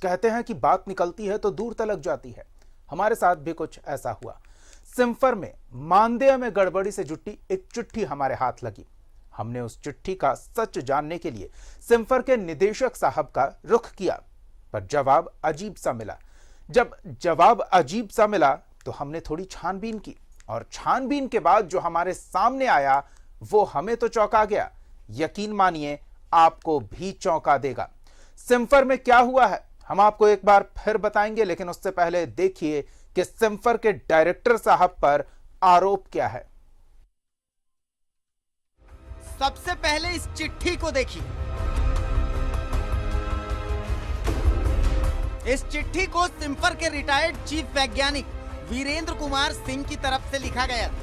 कहते हैं कि बात निकलती है तो दूर तलक जाती है। हमारे साथ भी कुछ ऐसा हुआ। सिम्फर में मानदेय में गड़बड़ी से जुटी एक चिट्ठी हमारे हाथ लगी। हमने उस चिट्ठी का सच जानने के लिए सिम्फर के निदेशक साहब का रुख किया, पर जवाब अजीब सा मिला। जब जवाब अजीब सा मिला तो हमने थोड़ी छानबीन की, और छानबीन के बाद जो हमारे सामने आया वो हमें तो चौंका गया। यकीन मानिए आपको भी चौंका देगा। सिम्फर में क्या हुआ है हम आपको एक बार फिर बताएंगे, लेकिन उससे पहले देखिए कि सिम्फर के डायरेक्टर साहब पर आरोप क्या है। सबसे पहले इस चिट्ठी को देखिए। इस चिट्ठी को सिम्फर के रिटायर्ड चीफ वैज्ञानिक वीरेंद्र कुमार सिंह की तरफ से लिखा गया था।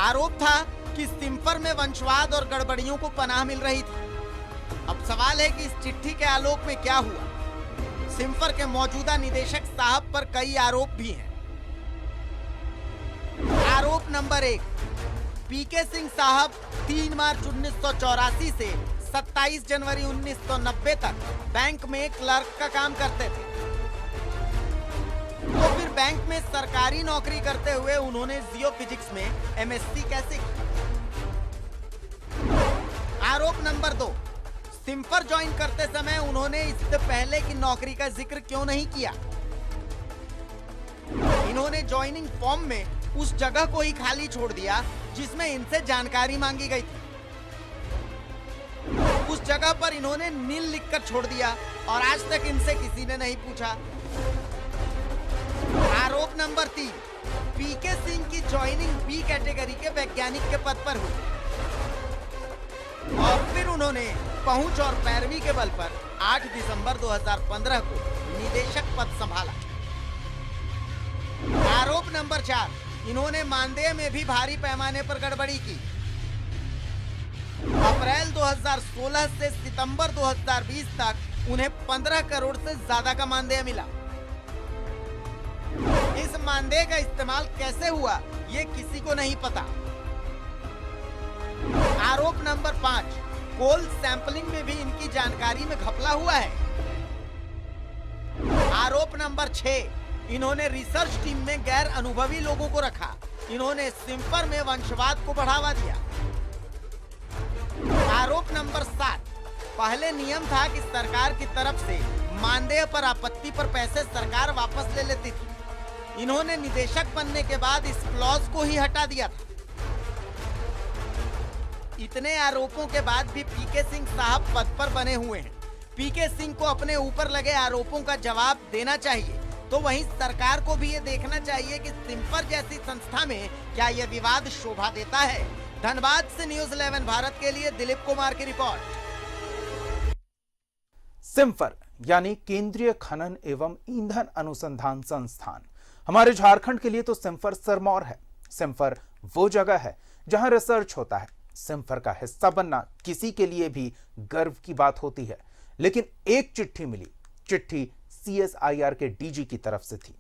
आरोप था कि सिम्फर में वंशवाद और गड़बड़ियों को पनाह मिल रही थी। अब सवाल है कि इस चिट्ठी के आलोक में क्या हुआ। सिम्फर के मौजूदा निदेशक साहब पर कई आरोप भी हैं। आरोप नंबर 1, पीके सिंह साहब 3 मार्च 1984 से 27 जनवरी 1990 तक बैंक में क्लर्क का काम करते थे। तो फिर बैंक में सरकारी नौकरी करते हुए उन्होंने जियोफिजिक्स में एमएससी कैसे की? आरोप नंबर 2, सिम्फर ज्वाइन करते समय उन्होंने इससे पहले की नौकरी का जिक्र क्यों नहीं किया? इन्होंने ज्वाइनिंग फॉर्म में उस जगह को ही खाली छोड़ दिया जिसमें इनसे जानकारी मांगी गई थी। उस जगह पर इन्होंने नील लिखकर छोड़ दिया और आज तक इनसे किसी ने नहीं पूछा। आरोप नंबर 3, पीके सिंह की ज्वाइनिंग बी कैटेगरी के वैज्ञानिक के पद पर हुई और फिर उन्होंने पहुंच और पैरवी के बल पर 8 दिसंबर 2015 को निदेशक पद संभाला। आरोप नंबर 4, इन्होंने मानदेय में भी भारी पैमाने पर गड़बड़ी की। अप्रैल 2016 से सितंबर 2020 तक उन्हें 15 करोड़ से ज्यादा का मानदेय मिला। इस मानदेय का इस्तेमाल कैसे हुआ ये किसी को नहीं पता। आरोप नंबर 5, कोल सैंपलिंग में भी इनकी जानकारी में घपला हुआ है। आरोप नंबर 6, इन्होंने रिसर्च टीम में गैर अनुभवी लोगों को रखा। इन्होंने सिम्फर में वंशवाद को बढ़ावा दिया। आरोप नंबर 7, पहले नियम था कि सरकार की तरफ से मानदेय पर आपत्ति पर पैसे सरकार वापस ले लेती थी। इन्होंने निदेशक बनने के बाद इस क्लॉज को ही हटा दिया था। इतने आरोपों के बाद भी पीके सिंह साहब पद पर बने हुए हैं। पीके सिंह को अपने ऊपर लगे आरोपों का जवाब देना चाहिए, तो वहीं सरकार को भी ये देखना चाहिए कि सिम्फर जैसी संस्था में क्या यह विवाद शोभा देता है। धनबाद से न्यूज़ 11 भारत के लिए दिलीप कुमार की रिपोर्ट। सिम्फर यानी केंद्रीय खनन एवं ईंधन अनुसंधान संस्थान हमारे झारखंड के लिए तो सिम्फर सिरमौर है। सिम्फर वो जगह है जहां रिसर्च होता है। सिम्फर का हिस्सा बनना किसी के लिए भी गर्व की बात होती है। लेकिन एक चिट्ठी मिली। चिट्ठी CSIR के DG की तरफ से थी।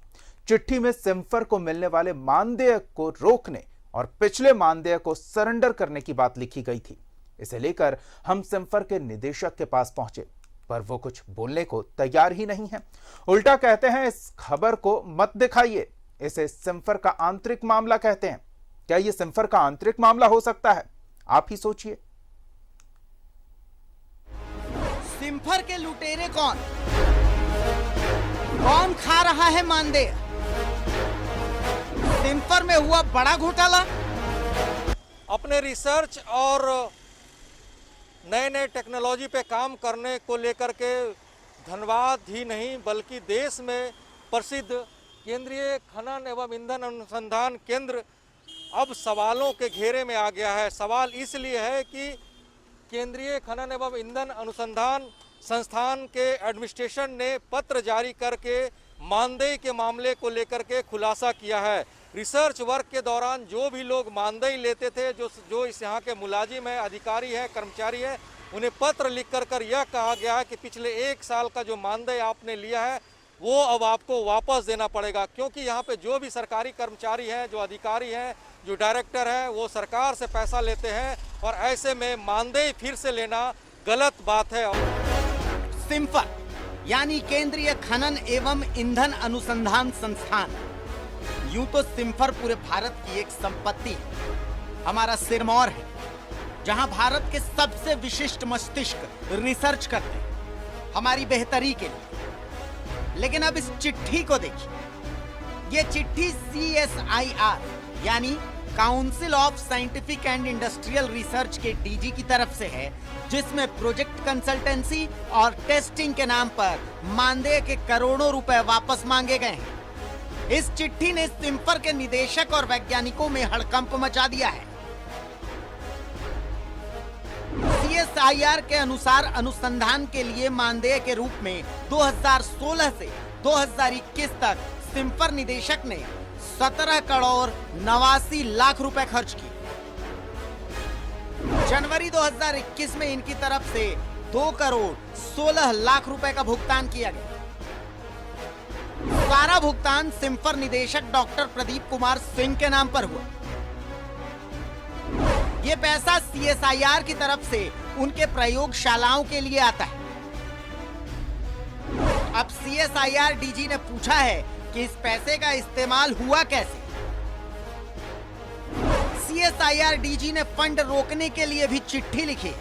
चिट्ठी में सिम्फर को मिलने वाले मानदेय को रोकने और पिछले मानदेय को सरेंडर करने की बात लिखी गई थी। इसे लेकर हम सिम्फर के निदेशक के पास पहुंचे, पर वो कुछ बोलने को तैयार ही नहीं है। उल्टा कहते हैं इस खबर को मत दिखाइए, इसे सिम्फर का आंतरिक मामला कहते हैं। क्या यह सिम्फर का आंतरिक मामला हो सकता है? आप ही सोचिए। सिम्फर के लुटेरे कौन खा रहा है मानदेय? सिम्फर में हुआ बड़ा घोटाला। अपने रिसर्च और नए नए टेक्नोलॉजी पे काम करने को लेकर के धनबाद ही नहीं बल्कि देश में प्रसिद्ध केंद्रीय खनन एवं ईंधन अनुसंधान केंद्र अब सवालों के घेरे में आ गया है। सवाल इसलिए है कि केंद्रीय खनन एवं ईंधन अनुसंधान संस्थान के एडमिनिस्ट्रेशन ने पत्र जारी करके मानदेय के मामले को लेकर के खुलासा किया है। रिसर्च वर्क के दौरान जो भी लोग मानदेय लेते थे, जो इस यहाँ के मुलाजिम है, अधिकारी है, कर्मचारी है, उन्हें पत्र लिख कर यह कहा गया है कि पिछले 1 साल का जो मानदेय आपने लिया है वो अब आपको वापस देना पड़ेगा, क्योंकि यहाँ पे जो भी सरकारी कर्मचारी हैं, जो अधिकारी हैं, जो डायरेक्टर हैं, वो सरकार से पैसा लेते हैं और ऐसे में मानदेय फिर से लेना गलत बात है। सिम्फर यानी केंद्रीय खनन एवं ईंधन अनुसंधान संस्थान। यूं तो सिम्फर पूरे भारत की एक संपत्ति है, हमारा सिरमौर है, जहां भारत के सबसे विशिष्ट मस्तिष्क रिसर्च करते हैं हमारी बेहतरी के लिए। लेकिन अब इस चिट्ठी को देखिए। ये चिट्ठी CSIR यानी council of scientific and industrial research के DG की तरफ से है, जिसमें प्रोजेक्ट कंसल्टेंसी और टेस्टिंग के नाम पर मानदेय के करोड़ों रुपए वापस मांगे गए हैं। इस चिट्ठी ने सिम्फर के निदेशक और वैज्ञानिकों में हड़कंप मचा दिया है। CSIR के अनुसार अनुसंधान के लिए मानदेय के रूप में 2016 से 2021 तक सिम्फर निदेशक ने 17 करोड़ 89 लाख रुपए खर्च किए। जनवरी 2021 में इनकी तरफ से 2 करोड़ 16 लाख रुपए का भुगतान किया गया। सारा भुगतान सिम्फर निदेशक डॉक्टर प्रदीप कुमार सिंह के नाम पर हुआ। ये पैसा CSIR की तरफ से उनके प्रयोगशालाओं के लिए आता है। अब CSIR DG ने पूछा है कि इस पैसे का इस्तेमाल हुआ कैसे। CSIR DG ने फंड रोकने के लिए भी चिट्ठी लिखी है।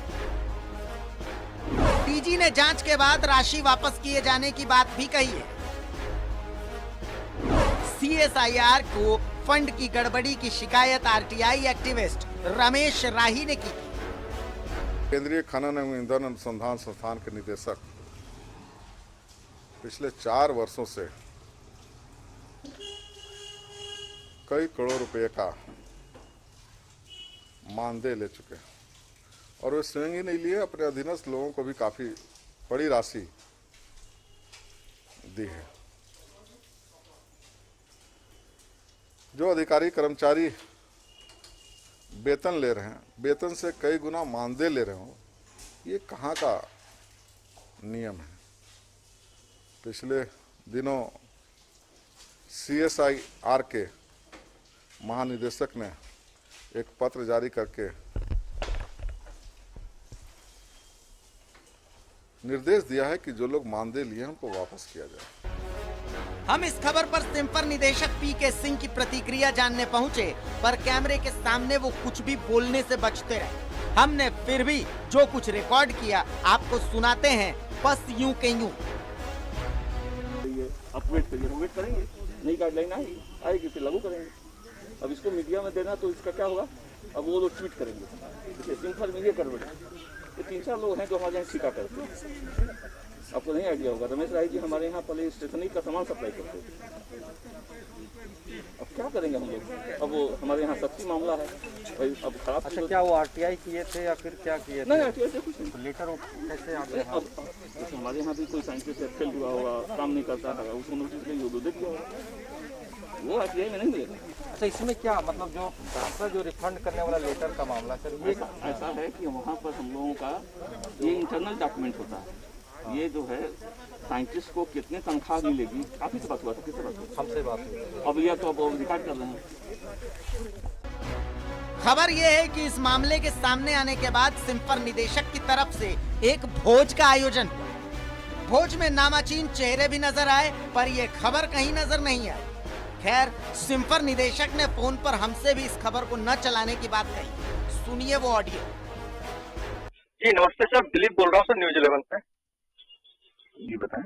DG ने जांच के बाद राशि वापस किए जाने की बात भी कही है। CSIR को फंड की गड़बड़ी की शिकायत RTI एक्टिविस्ट रमेश राही ने की। केंद्रीय खनन एवं ईंधन अनुसंधान संस्थान के निदेशक पिछले 4 वर्षों से कई करोड़ रुपए का मानदेय ले चुके हैं और वे स्वयं ही नहीं लिए, अपने अधीनस्थ लोगों को भी काफी बड़ी राशि दी है। जो अधिकारी कर्मचारी वेतन ले रहे हैं, वेतन से कई गुना मानदेय ले रहे हो, ये कहाँ का नियम है। पिछले दिनों CSIR के महानिदेशक ने एक पत्र जारी करके निर्देश दिया है कि जो लोग मानदेय लिए हैं उनको वापस किया जाए। हम इस खबर पर सिम्फर निदेशक PK सिंह की प्रतिक्रिया जानने पहुंचे, पर कैमरे के सामने वो कुछ भी बोलने से बचते रहे। हमने फिर भी जो कुछ रिकॉर्ड किया आपको सुनाते हैं, बस यूं के यूं। आप वेट करिए, हम वेट करेंगे। नई गाइडलाइन आएगी फिर लागू करेंगे। अब इसको मीडिया में देना तो इसका क्या होगा, अब वो लोग ट्वीट करेंगे। देखिए सिम्फर मीडिया करवट, ये 3-4 लोग हैं जो हमारे यहाँ ठिका करते हैं। आपको नहीं आइडिया होगा, रमेश राय जी हमारे यहाँ पहले स्टेशनरी का सामान सप्लाई करते थे। अब क्या करेंगे हम लोग, अब वो हमारे यहाँ सख्ती मामला है भाई। अब खराब अच्छा, क्या वो RTI किए थे या फिर क्या किए थे? नहीं, RTI से कुछ नहीं। लेटर कैसे आ गया? अब हमारे यहाँ भी कोई साइंटिस्ट फेल हुआ होगा, काम नहीं करता है, उसको नोटिस नहीं दे दिया होगा, वो RTI में नहीं मिलेगा। अच्छा, इसमें क्या मतलब जो आपका जो रिफंड करने वाला लेटर का मामला सर, ये ऐसा है कि वहाँ पर हम लोगों का ये इंटरनल डॉक्यूमेंट होता है। ये जो है साइंटिस्ट को कितने तनख्वाह मिलेगी, काफी से बात हुआ था, किससे बात हुआ? हमसे बात हुई। अब यह तो अब रिकॉर्ड कर रहे हैं। खबर यह है कि इस मामले के सामने आने के बाद सिम्फर निदेशक की तरफ से एक भोज का आयोजन हुआ। भोज में नामाचीन चेहरे भी नजर आए, पर यह खबर कहीं नजर नहीं आई। खैर, सिम्फर निदेशक ने फोन पर हमसे भी इस खबर को न चलाने की बात कही। सुनिए वो ऑडियो। जी नमस्ते सर, दिलीप बोल रहा हूँ सर, न्यूज 11 से। जी बताएं।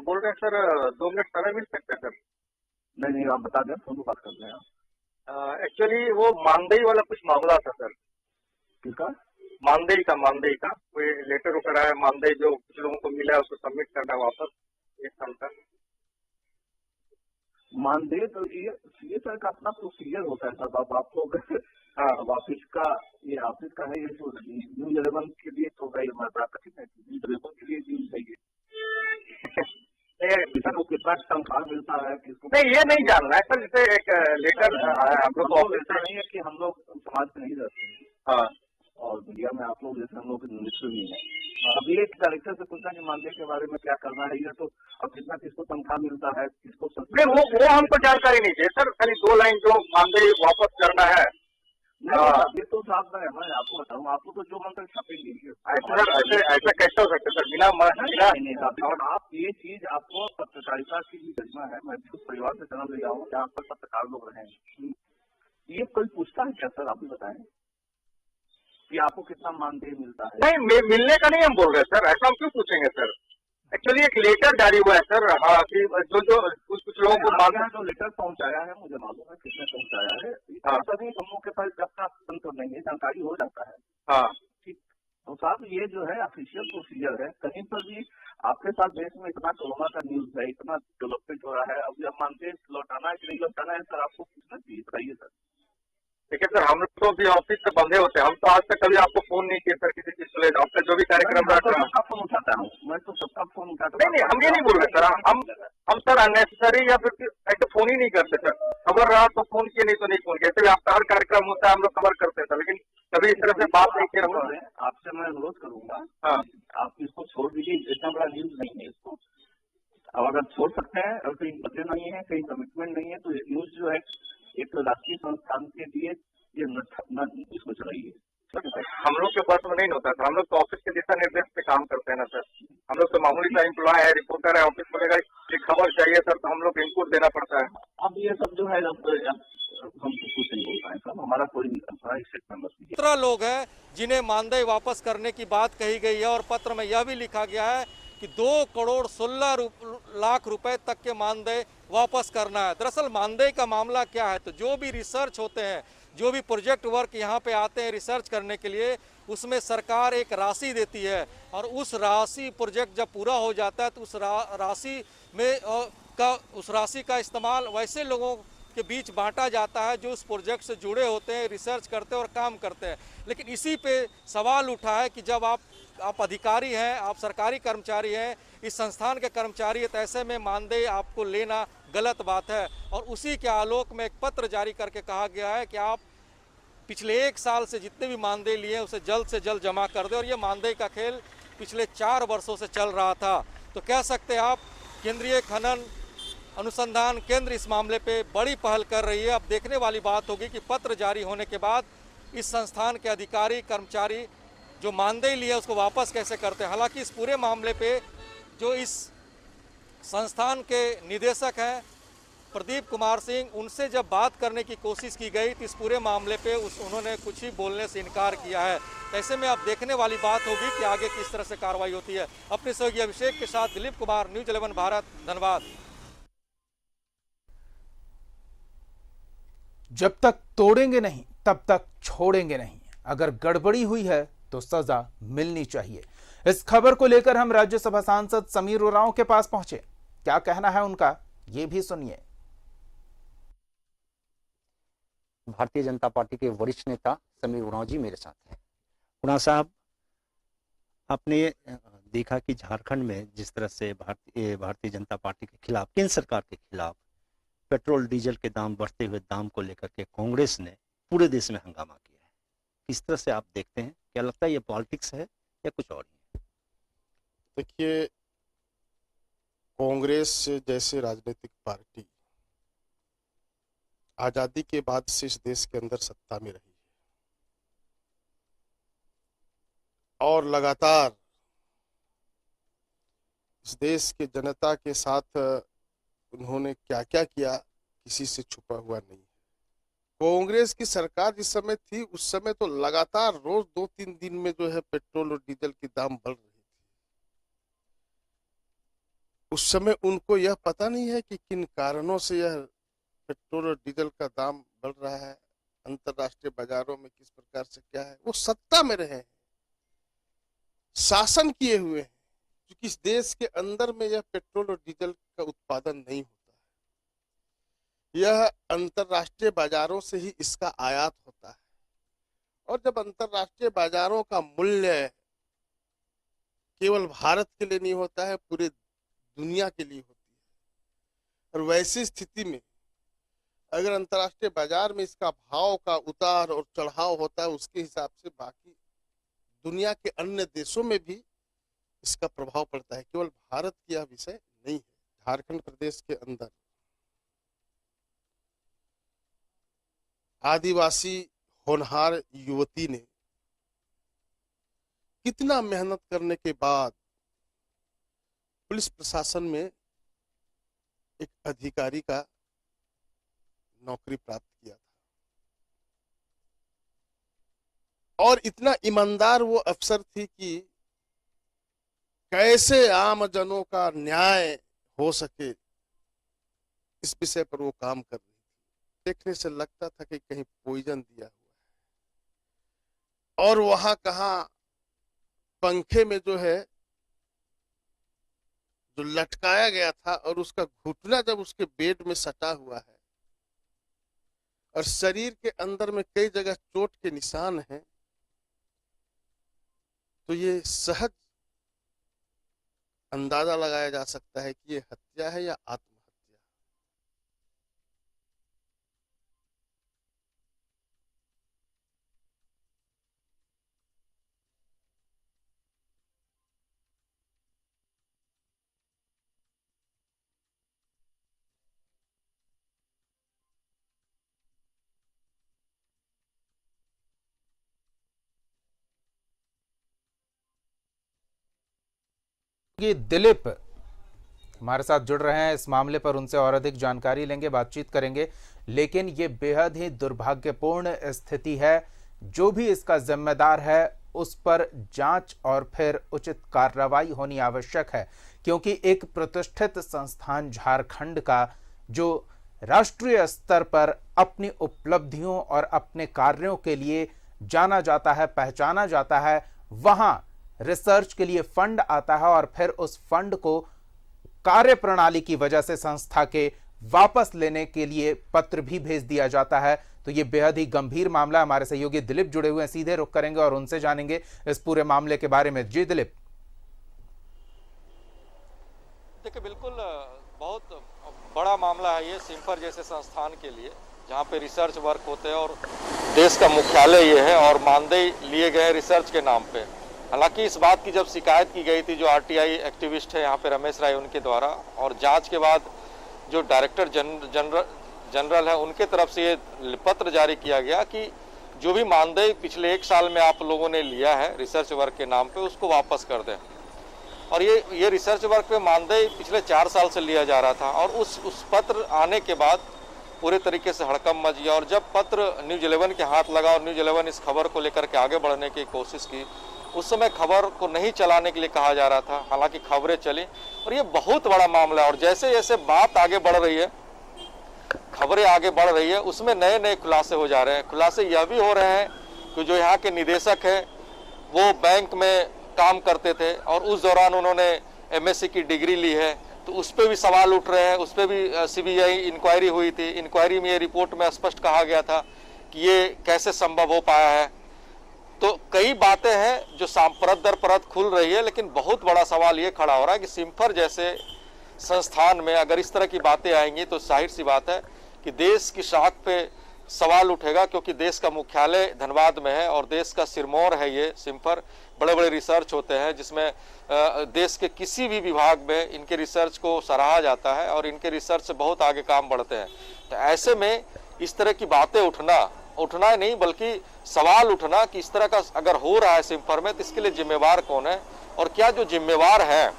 बोल रहे हैं सर, 2 मिनट समय मिल सकते हैं सर? नहीं आप बता दें, फोन बात कर रहे हैं। एक्चुअली वो मानदेय वाला कुछ मामला था सर। किसका? मानदेय का कोई लेटर वगैरह है, मानदेय जो कुछ लोगों को मिला है उसको सबमिट करना वापस 1 साल का। मानदेय तो ये सर का अपना प्रोसीजर होता है सर। आप लोग ऑफिस का, ये ऑफिस का है, ये तो न्यूज 11 के लिए तो भाई हमारा कठिन है। न्यूज 11 के लिए न्यूज चाहिए किसी को कितना तनख्वाह मिलता है, किसको नहीं, ये नहीं जानना है सर। जैसे एक लेटर आप लोग ऑफिस ऐसा नहीं है कि हम लोग समाज में नहीं रहते हैं। हाँ, और मीडिया में आप लोग जैसे हम लोग मिनिस्टर भी हैं। अभी एक डायरेक्टर से पूछा कि मानदेय के बारे में क्या करना है, ये तो अब कितना किसको तनख्वाह मिलता है, किसको नहीं वो हमको जानकारी नहीं चाहिए सर। खाली 2 लाइन जो मानदेय वापस करना है ये तो साहब मैं आपको बताऊँ, आपको तो जो मन तक छापेंगे ऐसा कैसे हो सकता है सर, बिना नहीं, और आप ये चीज, आपको पत्रकारिता की भी गरिमा है, मैं भी उस परिवार से जन्म लिया हूँ जहाँ पर पत्रकार लोग रहे हैं। ये कोई पूछता है क्या सर, आप ही बताएं कि आपको कितना मानदेय मिलता है? नहीं, मिलने का नहीं हम बोल रहे सर, ऐसा हम क्यों पूछेंगे सर। एक्चुअली एक लेटर जारी हुआ है सर, हाँ, कि जो कुछ लोगों को यहाँ जो लेटर पहुँचाया है, मुझे मालूम है किसने पहुँचाया है। सभी समूह के पास जब तक तंत्र नहीं है, जानकारी हो जाता है। हाँ, ठीक। तो साहब ये जो है ऑफिशियल प्रोसीजर है, कहीं पर भी आपके साथ देश में इतना कोरोना का न्यूज है, इतना डेवलपमेंट हो रहा है, अब जब मानते लौटाना है कि नहीं लौटाना है सर, आपको पूछना चाहिए, बताइए सर। देखिए सर, हम लोग तो भी ऑफिस से बंधे होते हैं, हम तो आज तक कभी आपको फोन नहीं किए सर, किसी चीज को आपका जो भी कार्यक्रम रहता है। सबका फोन उठाता हूँ मैं, तो सबका फोन उठाता हूँ। नहीं, हम ये नहीं बोल रहे सर, हम सर अननेसेसरी या फिर ऐसे फोन ही नहीं करते सर। खबर रहा तो फोन किए, नहीं तो नहीं फोन किए। ऐसे भी आपका हर कार्यक्रम होता है, हम लोग कवर करते हैं सर, लेकिन कभी इस तरह से बात नहीं किया। आपसे मैं अनुरोध करूंगा, हाँ, आप इसको छोड़ दीजिए, इतना बड़ा न्यूज नहीं है इसको। अब अगर छोड़ सकते हैं और कहीं बदले नहीं है, कहीं कमिटमेंट नहीं है, तो ये न्यूज जो है एक राष्ट्रीय संस्थान के लिए ये इसको चलाइए। हम लोग के पास में नहीं होता सर, हम लोग तो ऑफिस के दिशा निर्देश पे काम करते हैं ना सर। हम लोग तो मामूली सा एम्प्लॉय है, रिपोर्टर है, ऑफिस में एक खबर चाहिए सर तो हम लोग इनपुट देना पड़ता है। अब ये सब जो है हम तो कुछ नहीं बोल पाए सर, हमारा कोई मेंबर नहीं। 17 लोग हैं जिन्हें मानदेय वापस करने की बात कही गई है और पत्र में यह भी लिखा गया है कि 2 करोड़ 16 लाख रुपए तक के मानदेय वापस करना है। दरअसल मानदेय का मामला क्या है, तो जो भी रिसर्च होते हैं, जो भी प्रोजेक्ट वर्क यहाँ पे आते हैं रिसर्च करने के लिए, उसमें सरकार एक राशि देती है और उस राशि, प्रोजेक्ट जब पूरा हो जाता है तो उस राशि का इस्तेमाल वैसे लोगों के बीच बांटा जाता है जो उस प्रोजेक्ट से जुड़े होते हैं, रिसर्च करते हैं और काम करते हैं। लेकिन इसी पे सवाल उठा है कि जब आप अधिकारी हैं, आप सरकारी कर्मचारी हैं, इस संस्थान के कर्मचारी हैं, तो ऐसे में मानदेय आपको लेना गलत बात है। और उसी के आलोक में एक पत्र जारी करके कहा गया है कि आप पिछले 1 साल से जितने भी मानदेय लिए हैं उसे जल्द से जल्द जमा कर दें। और ये मानदेय का खेल पिछले 4 वर्षों से चल रहा था। तो कह सकते हैं आप, केंद्रीय खनन अनुसंधान केंद्र इस मामले पे बड़ी पहल कर रही है। अब देखने वाली बात होगी कि पत्र जारी होने के बाद इस संस्थान के अधिकारी कर्मचारी जो मानदेय लिए उसको वापस कैसे करते हैं। हालांकि इस पूरे मामले पे जो इस संस्थान के निदेशक हैं प्रदीप कुमार सिंह, उनसे जब बात करने की कोशिश की गई तो इस पूरे मामले पे उन्होंने कुछ ही बोलने से इनकार किया है। ऐसे में अब देखने वाली बात होगी कि आगे किस तरह से कार्रवाई होती है। अपने सहयोगी अभिषेक के साथ दिलीप कुमार, न्यूज़ 11 भारत, धन्यवाद। जब तक तोड़ेंगे नहीं तब तक छोड़ेंगे नहीं। अगर गड़बड़ी हुई है तो सजा मिलनी चाहिए। इस खबर को लेकर हम राज्यसभा सांसद समीर उरांव के पास पहुंचे। क्या कहना है उनका, ये भी सुनिए। भारतीय जनता पार्टी के वरिष्ठ नेता समीर उरांव जी मेरे साथ हैं। उरांव साहब, आपने देखा कि झारखंड में जिस तरह से भारतीय जनता पार्टी के खिलाफ, केंद्र सरकार के खिलाफ पेट्रोल डीजल के दाम बढ़ते हुए दाम को लेकर के कांग्रेस ने पूरे देश में हंगामा किया है, किस तरह से आप देखते हैं? क्या लगता है ये पॉलिटिक्स है या कुछ और है? देखिए, कांग्रेस जैसे राजनीतिक पार्टी आजादी के बाद से इस देश के अंदर सत्ता में रही है और लगातार इस देश के जनता के साथ उन्होंने क्या क्या किया किसी से छुपा हुआ नहीं है। कांग्रेस की सरकार जिस समय थी उस समय तो लगातार रोज 2-3 दिन में जो है पेट्रोल और डीजल के दाम बढ़ रहे थे। उस समय उनको यह पता नहीं है कि किन कारणों से यह पेट्रोल और डीजल का दाम बढ़ रहा है, अंतरराष्ट्रीय बाजारों में किस प्रकार से क्या है। वो सत्ता में रहे हैं, शासन किए हुए हैं, क्योंकि इस देश के अंदर में यह पेट्रोल और डीजल का उत्पादन नहीं होता है, यह अंतरराष्ट्रीय बाजारों से ही इसका आयात होता है। और जब अंतरराष्ट्रीय बाजारों का मूल्य केवल भारत के लिए नहीं होता है, पूरे दुनिया के लिए होती है। और वैसी स्थिति में अगर अंतरराष्ट्रीय बाजार में इसका भाव का उतार और चढ़ाव होता है, उसके हिसाब से बाकी दुनिया के अन्य देशों में भी इसका प्रभाव पड़ता है। केवल भारत की यह विषय नहीं है। झारखंड प्रदेश के अंदर आदिवासी होनहार युवती ने कितना मेहनत करने के बाद पुलिस प्रशासन में एक अधिकारी का नौकरी प्राप्त किया था, और इतना ईमानदार वो अफसर थी कि कैसे आम जनों का न्याय हो सके इस विषय पर वो काम कर रही थी। देखने से लगता था कि कहीं पॉइजन दिया हुआ है, और वहां कहा पंखे में जो है जो लटकाया गया था और उसका घुटना जब उसके बेड में सटा हुआ है और शरीर के अंदर में कई जगह चोट के निशान हैं, तो ये सहज अंदाजा लगाया जा सकता है कि ये हत्या है या आत्महत्या। ये दिलीप हमारे साथ जुड़ रहे हैं, इस मामले पर उनसे और अधिक जानकारी लेंगे, बातचीत करेंगे। लेकिन ये बेहद ही दुर्भाग्यपूर्ण स्थिति है। जो भी इसका जिम्मेदार है उस पर जांच और फिर उचित कार्रवाई होनी आवश्यक है, क्योंकि एक प्रतिष्ठित संस्थान झारखंड का जो राष्ट्रीय स्तर पर अपनी उपलब्धियों और अपने कार्यों के लिए जाना जाता है, पहचाना जाता है, वहां रिसर्च के लिए फंड आता है और फिर उस फंड को कार्य प्रणाली की वजह से संस्था के वापस लेने के लिए पत्र भी भेज दिया जाता है। तो ये बेहद ही गंभीर मामला। हमारे सहयोगी दिलीप जुड़े हुए हैं, सीधे रुख करेंगे और उनसे जानेंगे इस पूरे मामले के बारे में। जी दिलीप। देखिए, बिल्कुल बहुत बड़ा मामला है ये सिम्फर जैसे संस्थान के लिए, जहाँ पे रिसर्च वर्क होते हैं और देश का मुख्यालय ये है और मानदेय लिए गए रिसर्च के नाम पे। हालांकि इस बात की जब शिकायत की गई थी जो आरटीआई एक्टिविस्ट है यहाँ पे रमेश राय उनके द्वारा, और जांच के बाद जो डायरेक्टर जनरल है उनके तरफ से ये पत्र जारी किया गया कि जो भी मानदेय पिछले 1 साल में आप लोगों ने लिया है रिसर्च वर्क के नाम पे उसको वापस कर दें। और ये रिसर्च वर्क पे मानदेय पिछले 4 साल से लिया जा रहा था, और उस पत्र आने के बाद पूरे तरीके से हड़कंप मच गया। और जब पत्र न्यूज़ 11 के हाथ लगा और न्यूज़ 11 इस खबर को लेकर के आगे बढ़ने की कोशिश की, उस समय खबर को नहीं चलाने के लिए कहा जा रहा था, हालांकि खबरें चली। और ये बहुत बड़ा मामला है, और जैसे जैसे बात आगे बढ़ रही है, खबरें आगे बढ़ रही है, उसमें नए नए खुलासे हो जा रहे हैं। खुलासे यह भी हो रहे हैं कि जो यहाँ के निदेशक है वो बैंक में काम करते थे और उस दौरान उन्होंने एमएससी की डिग्री ली है, तो उस पर भी सवाल उठ रहे हैं। उस पर भी सीबीआई इंक्वायरी हुई थी। इंक्वायरी में ये रिपोर्ट में स्पष्ट कहा गया था कि ये कैसे संभव हो पाया है। तो कई बातें हैं जो परत दर परत खुल रही है, लेकिन बहुत बड़ा सवाल ये खड़ा हो रहा है कि सिम्फर जैसे संस्थान में अगर इस तरह की बातें आएंगी तो जाहिर सी बात है कि देश की साख पे सवाल उठेगा, क्योंकि देश का मुख्यालय धनबाद में है और देश का सिरमौर है ये सिम्फर। बड़े बड़े रिसर्च होते हैं जिसमें देश के किसी भी विभाग में इनके रिसर्च को सराहा जाता है और इनके रिसर्च से बहुत आगे काम बढ़ते हैं। तो ऐसे में इस तरह की बातें उठना नहीं बल्कि सवाल उठना कि इस तरह का अगर हो रहा है सिम्फर में तो इसके लिए जिम्मेवार कौन है, और क्या जो जिम्मेवार है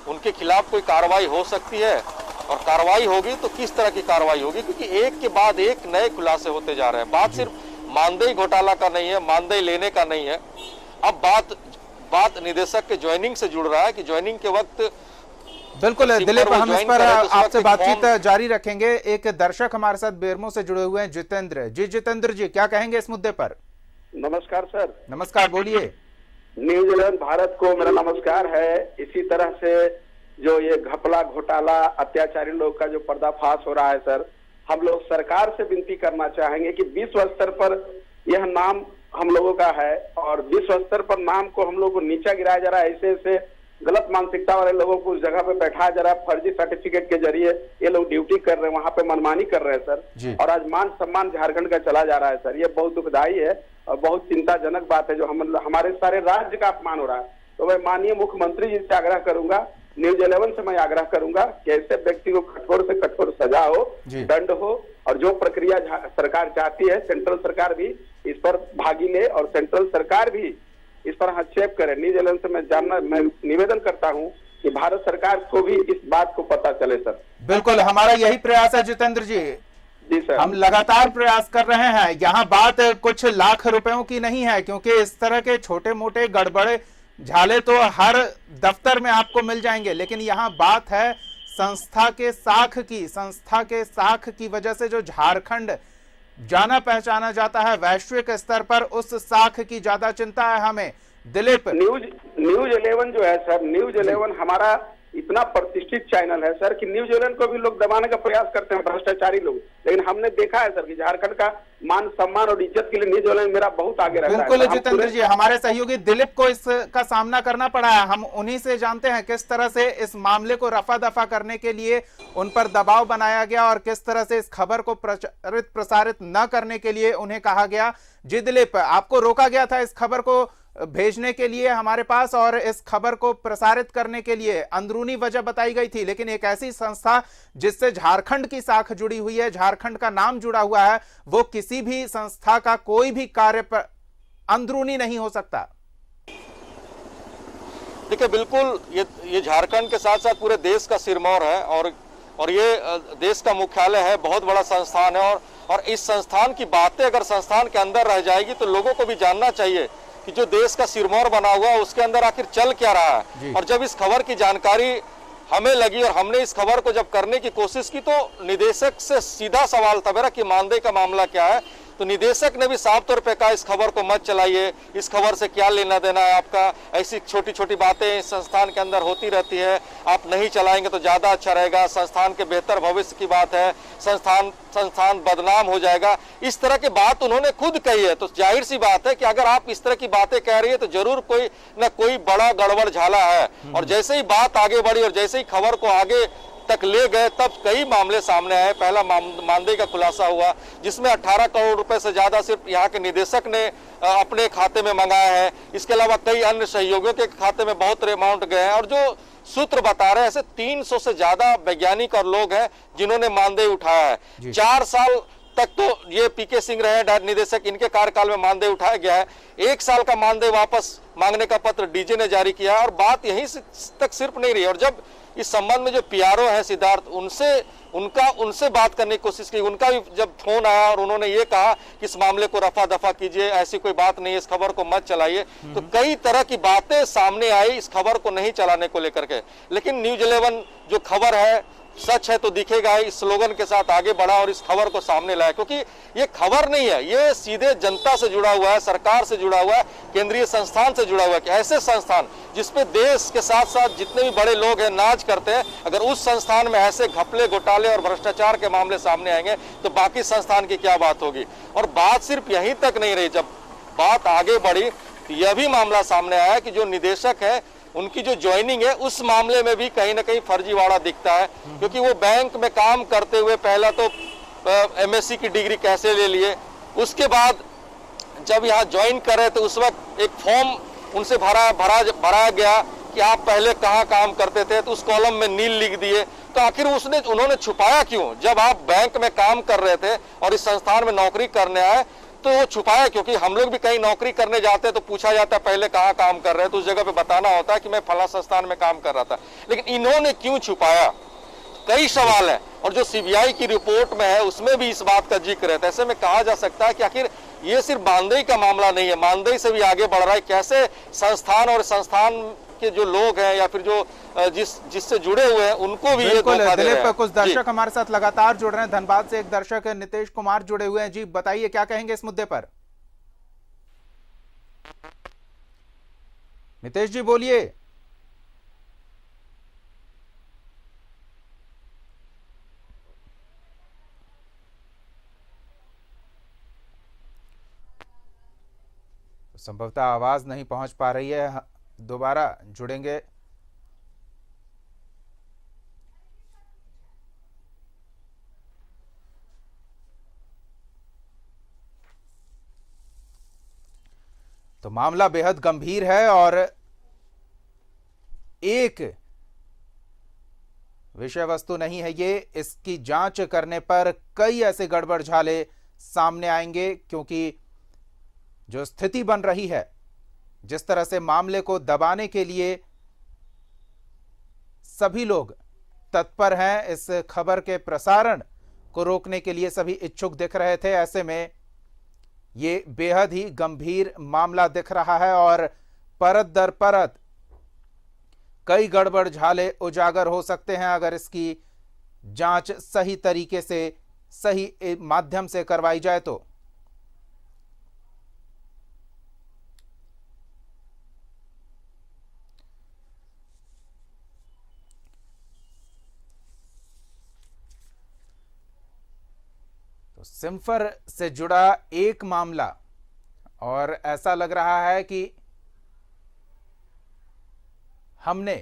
उनके खिलाफ कोई कार्रवाई हो सकती है, और कार्रवाई होगी तो किस तरह की कार्रवाई होगी, क्योंकि एक के बाद एक नए खुलासे होते जा रहे हैं। बात सिर्फ मानदेय घोटाला का नहीं है, मानदेय लेने का नहीं है, अब बात निदेशक के ज्वाइनिंग से जुड़ रहा है कि ज्वाइनिंग के वक्त बिल्कुल दिलीप, हम इस पर आपसे बातचीत जारी रखेंगे। एक दर्शक हमारे साथ बेरमो से जुड़े हुए हैं, जितेंद्र जी। जितेंद्र जी, क्या कहेंगे इस मुद्दे पर? नमस्कार सर। नमस्कार, बोलिए। न्यूज़ 11 भारत को मेरा नमस्कार है। इसी तरह से जो ये घपला घोटाला अत्याचारी लोग का जो पर्दाफाश हो रहा है सर, हम लोग सरकार से विनती करना चाहेंगे कि विश्व स्तर पर यह नाम हम लोगों का है और विश्व स्तर पर नाम को हम लोग को नीचा गिराया जा रहा है। ऐसे गलत मानसिकता वाले लोगों को उस जगह पे बैठाया जा रहा है। फर्जी सर्टिफिकेट के जरिए ये लोग ड्यूटी कर रहे हैं, वहां पे मनमानी कर रहे हैं सर, और आज मान सम्मान झारखंड का चला जा रहा है सर। ये बहुत दुखदायी है और बहुत चिंताजनक बात है जो हमारे सारे राज्य का अपमान हो रहा है। तो मैं माननीय मुख्यमंत्री जी से आग्रह करूंगा, न्यूज़ 11 से मैं आग्रह करूंगा कि ऐसे व्यक्ति को कठोर से कठोर सजा हो, दंड हो, और जो प्रक्रिया सरकार चाहती है, सेंट्रल सरकार भी इस पर भागी ले और सेंट्रल सरकार भी इस पर हस्तक्षेप करे। न्यूजीलैंड से मैं निवेदन करता हूं कि भारत सरकार को भी इस बात को पता चले सर। बिल्कुल, हमारा यही प्रयास है जितेंद्र जी। जी सर, हम लगातार प्रयास कर रहे हैं। यहाँ बात कुछ लाख रुपयों की नहीं है, क्योंकि इस तरह के छोटे मोटे गड़बड़े झाले तो हर दफ्तर में आपको मिल जाएंगे, लेकिन यहाँ बात है संस्था के साख की। संस्था के साख की वजह से जो झारखंड जाना पहचाना जाता है वैश्विक स्तर पर, उस साख की ज्यादा चिंता है हमें। दिलीप, न्यूज 11 जो है सर, न्यूज 11 हमारा इतना प्रतिष्ठित चैनल है सर कि न्यूज 11 को भी लोग दबाने का प्रयास करते हैं, भ्रष्टाचारी लोग। लेकिन हमने देखा है सर कि झारखंड का मान सम्मान और इज्जत के लिए न्यूज 11 मेरा बहुत आगे रहता है। बिल्कुल जितेंद्र जी, हमारे सहयोगी दिलीप को इसका सामना करना पड़ा है। हम उन्हीं से जानते हैं किस तरह से इस मामले को रफा दफा करने के लिए उन पर दबाव बनाया गया और किस तरह से इस खबर को प्रसारित न करने के लिए उन्हें कहा गया। जी दिलीप, आपको रोका गया था इस खबर को भेजने के लिए हमारे पास और इस खबर को प्रसारित करने के लिए अंदरूनी वजह बताई गई थी, लेकिन एक ऐसी संस्था जिससे झारखंड की साख जुड़ी हुई है, झारखंड का नाम जुड़ा हुआ है, वो किसी भी संस्था का कोई भी कार्य पर अंदरूनी नहीं हो सकता। देखिए, बिल्कुल ये झारखंड के साथ साथ पूरे देश का सिरमौर है और ये देश का मुख्यालय है, बहुत बड़ा संस्थान है और इस संस्थान की बातें अगर संस्थान के अंदर रह जाएगी तो लोगों को भी जानना चाहिए कि जो देश का सिरमौर बना हुआ है उसके अंदर आखिर चल क्या रहा है। और जब इस खबर की जानकारी हमें लगी और हमने इस खबर को जब करने की कोशिश की तो निदेशक से सीधा सवाल था मेरा कि मानदेय का मामला क्या है। तो निदेशक ने भी साफ तौर पे कहा इस खबर को मत चलाइए, इस खबर से क्या लेना देना है आपका, ऐसी छोटी छोटी बातें संस्थान के अंदर होती रहती है, आप नहीं चलाएंगे तो ज्यादा अच्छा रहेगा, संस्थान के बेहतर भविष्य की बात है, संस्थान बदनाम हो जाएगा। इस तरह की बात उन्होंने खुद कही है। तो जाहिर सी बात है कि अगर आप इस तरह की बातें कह रही है तो जरूर कोई न कोई बड़ा गड़बड़ झाला है। और जैसे ही बात आगे बढ़ी और जैसे ही खबर को आगे तक ले गए तब कई मामले सामने आए। पहला मानदेय का खुलासा हुआ जिसमें 18 करोड़ रुपए से ज्यादा सिर्फ यहाँ के निदेशक ने अपने खाते में मंगाया है। इसके अलावा कई अन्य सहयोगियों के खाते में बहुत अमाउंट गए हैं और जो सूत्र बता रहे हैं ऐसे 300 से ज्यादा वैज्ञानिक और लोग हैं जिन्होंने मानदेय उठाया है। 4 साल तक तो ये पीके सिंह रहे निदेशक, इनके कार्यकाल में मानदेय उठाया गया है। 1 साल का मानदेय वापस मांगने का पत्र डीजे ने जारी किया और बात यहीं तक सिर्फ नहीं रही। और जब इस संबंध में जो पीआरओ है सिद्धार्थ, उनसे बात करने की कोशिश की, उनका भी जब फोन आया और उन्होंने ये कहा कि इस मामले को रफा दफा कीजिए, ऐसी कोई बात नहीं है, इस खबर को मत चलाइए। तो कई तरह की बातें सामने आई इस खबर को नहीं चलाने को लेकर के। लेकिन न्यूज 11 जो खबर है सच है तो दिखेगा, इस स्लोगन के साथ आगे बढ़ा और इस खबर को सामने लाया, क्योंकि ये खबर नहीं है, ये सीधे जनता से जुड़ा हुआ है, सरकार से जुड़ा हुआ है, केंद्रीय संस्थान से जुड़ा हुआ है। कि ऐसे संस्थान जिसपे देश के साथ साथ जितने भी बड़े लोग हैं नाज करते हैं, अगर उस संस्थान में ऐसे घपले घोटाले और भ्रष्टाचार के मामले सामने आएंगे तो बाकी संस्थान की क्या बात होगी। और बात सिर्फ यहीं तक नहीं रही, जब बात आगे बढ़ी तो यह भी मामला सामने आया कि जो निदेशक है उनकी जो ज्वाइनिंग है उस मामले में भी कहीं ना कहीं फर्जीवाड़ा दिखता है। क्योंकि वो बैंक में काम करते हुए पहला तो एमएससी की डिग्री कैसे ले लिए, उसके बाद जब यहाँ ज्वाइन करे तो उस वक्त एक फॉर्म उनसे भरा गया कि आप पहले कहाँ काम करते थे, तो उस कॉलम में नील लिख दिए। तो आखिर उन्होंने छुपाया क्यों? जब आप बैंक में काम कर रहे थे और इस संस्थान में नौकरी करने आए तो वो छुपाया, क्योंकि हम लोग भी कहीं नौकरी करने जाते हैं तो पूछा जाता है पहले कहाँ काम कर रहे हैं, तो उस जगह पे बताना होता है कि मैं फला संस्थान में काम कर रहा था। लेकिन इन्होंने क्यों छुपाया, कई सवाल है। और जो सीबीआई की रिपोर्ट में है उसमें भी इस बात का जिक्र है। ऐसे में कहा जा सकता है कि आखिर ये सिर्फ मानदेय का मामला नहीं है, मानदेय से भी आगे बढ़ रहा है। कैसे संस्थान और संस्थान के जो लोग हैं या फिर जो जिससे जुड़े हुए हैं उनको भी ये धोखा दे रहे हैं। कुछ दर्शक हमारे साथ लगातार जुड़ रहे हैं। धनबाद से एक दर्शक नितेश कुमार जुड़े हुए हैं। जी बताइए, क्या कहेंगे इस मुद्दे पर? नितेश जी बोलिए। संभवतः आवाज नहीं पहुंच पा रही है, दोबारा जुड़ेंगे। तो मामला बेहद गंभीर है और एक विषय वस्तु नहीं है ये, इसकी जांच करने पर कई ऐसे गड़बड़ झाले सामने आएंगे। क्योंकि जो स्थिति बन रही है, जिस तरह से मामले को दबाने के लिए सभी लोग तत्पर हैं, इस खबर के प्रसारण को रोकने के लिए सभी इच्छुक दिख रहे थे। ऐसे में ये बेहद ही गंभीर मामला दिख रहा है और परत दर परत कई गड़बड़ झाले उजागर हो सकते हैं अगर इसकी जांच सही तरीके से, सही माध्यम से करवाई जाए तो। सिम्फर से जुड़ा एक मामला और ऐसा लग रहा है कि हमने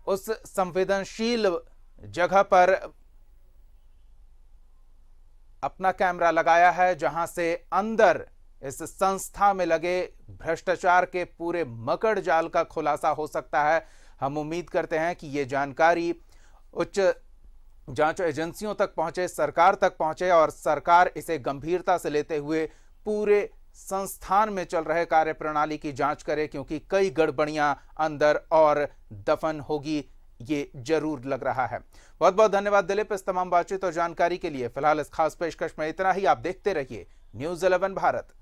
उस संवेदनशील जगह पर अपना कैमरा लगाया है जहां से अंदर इस संस्था में लगे भ्रष्टाचार के पूरे मकड़ जाल का खुलासा हो सकता है। हम उम्मीद करते हैं कि ये जानकारी उच्च जांच एजेंसियों तक पहुंचे, सरकार तक पहुंचे और सरकार इसे गंभीरता से लेते हुए पूरे संस्थान में चल रहे कार्यप्रणाली की जांच करे, क्योंकि कई गड़बड़ियां अंदर और दफन होगी, ये जरूर लग रहा है। बहुत बहुत धन्यवाद दिलीप इस तमाम बातचीत और जानकारी के लिए। फिलहाल इस खास पेशकश में इतना ही। आप देखते रहिए न्यूज़ 11 भारत।